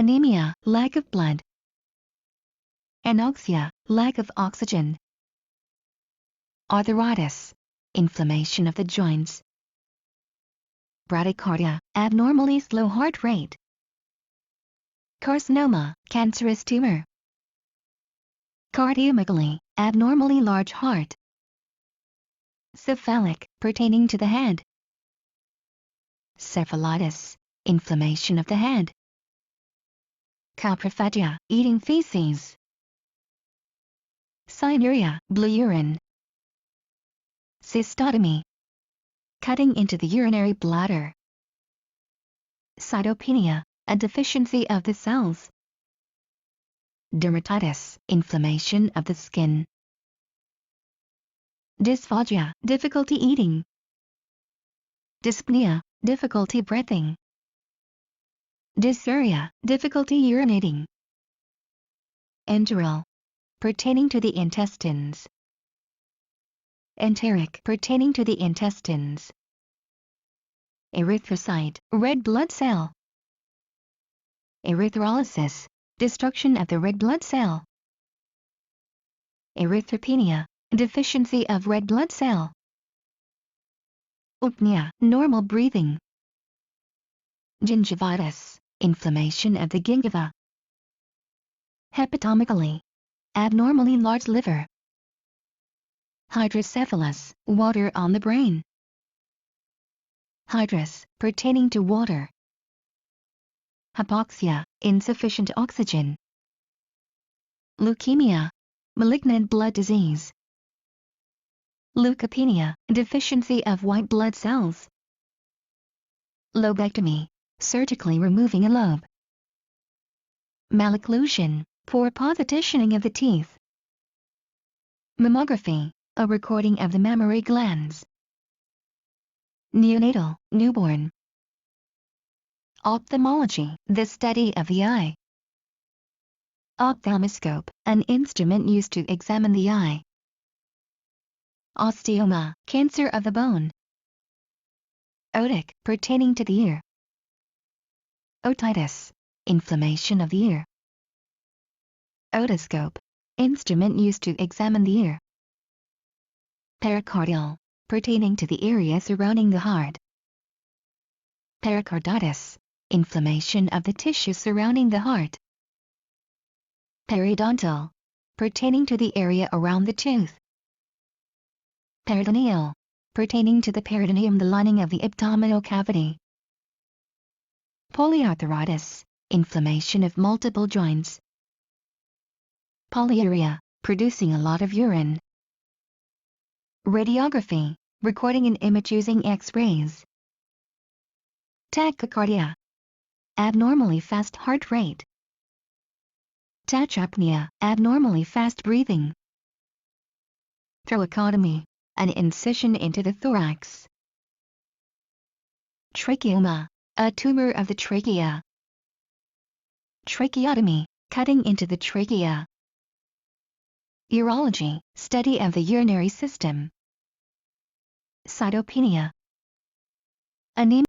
Anemia, lack of blood. Anoxia, lack of oxygen. Arthritis, inflammation of the joints. Bradycardia, abnormally slow heart rate. Carcinoma, cancerous tumor. Cardiomegaly, abnormally large heart. Cephalic, pertaining to the head. Cephalitis, inflammation of the head. Coprophagia, eating feces. Cynuria, blue urine. Cystotomy, cutting into the urinary bladder. Cytopenia, a deficiency of the cells. Dermatitis, inflammation of the skin. Dysphagia, difficulty eating. Dyspnea, difficulty breathing. Dysuria, difficulty urinating. Enteral, pertaining to the intestines. Enteric, pertaining to the intestines. Erythrocyte, red blood cell. Erythrolysis, destruction of the red blood cell. Erythropenia, deficiency of red blood cell. Apnea, normal breathing. Gingivitis, inflammation of the gingiva. Hepatomegaly, abnormally large liver. Hydrocephalus, water on the brain. Hydrous, pertaining to water. Hypoxia, insufficient oxygen. Leukemia, malignant blood disease. Leukopenia, deficiency of white blood cells. Lobectomy, surgically removing a lobe. Malocclusion, poor posititioning of the teeth. Mammography, a recording of the mammary glands. Neonatal, newborn. Ophthalmology, the study of the eye. Ophthalmoscope, an instrument used to examine the eye. Osteoma, cancer of the bone. Otic, pertaining to the ear. Otitis, inflammation of the ear. Otoscope, instrument used to examine the ear. Pericardial, pertaining to the area surrounding the heart. Pericarditis, inflammation of the tissue surrounding the heart. Periodontal, pertaining to the area around the tooth. Peritoneal, pertaining to the peritoneum, the lining of the abdominal cavity. Polyarthritis, inflammation of multiple joints. Polyuria, producing a lot of urine. Radiography, recording an image using X-rays. Tachycardia, abnormally fast heart rate. Tachypnea, abnormally fast breathing. Thoracotomy, an incision into the thorax. Tracheoma, a tumor of the trachea. Tracheotomy, cutting into the trachea. Urology, study of the urinary system. Cytopenia. Anemia.